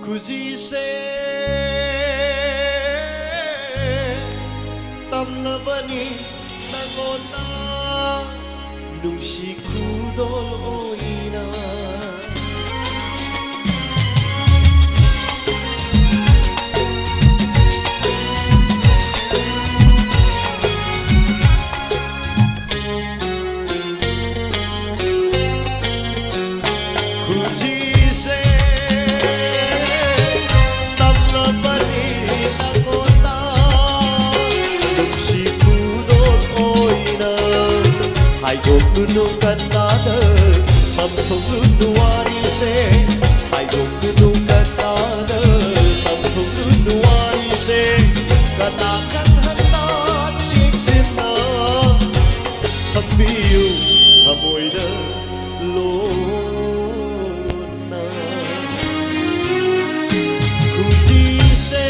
Kuzise tamnabani nangona nungsi kudol oina Gunung Kanada, Tampung Gunung se, Ayo Gunung Kanada, Tampung Gunung se, katakan hendak cik sina, Hambiu hamoida lona, Kuzise.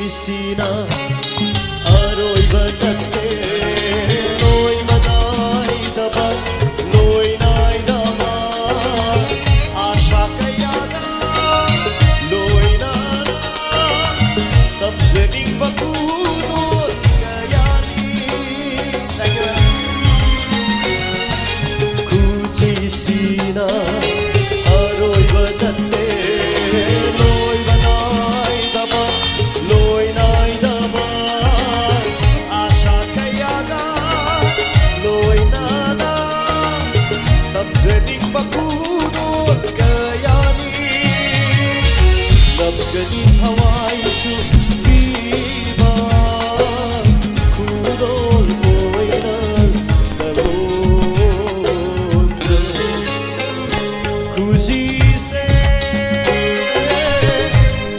Sina aroi batatte noi madai daba noi nai daba asha kayaga noi nana tabzening bakudot kayani kuji sina aroi batatte bakudot kayani nabganin hawai su biba kudol moinan nalod kuzise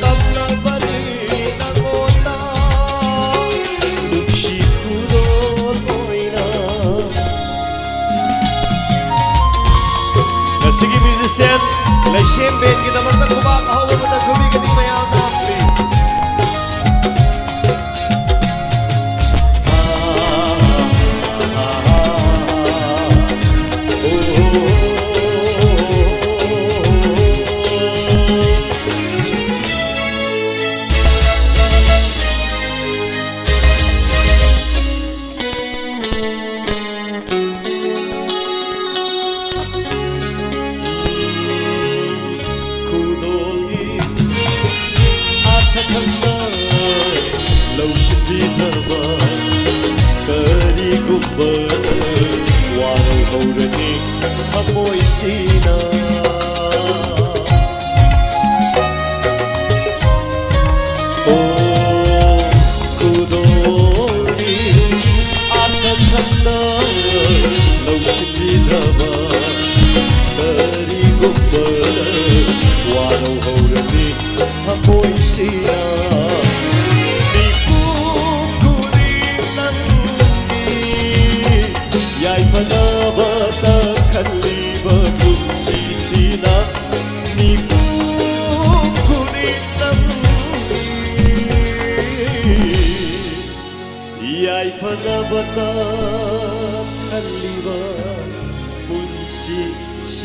tablabani nangona lukshi kudol moinan. Sige musician, may champagne kita matang kumakahawa mo ng kumikat yung mayroon na play. Warau haurani hamoi sina Oh kudoli atakanda laushidaba kari gubbara warau haurani hamoi sina Panabata kaliba punsisina niku kuninam Iyay panabata kaliba punsisina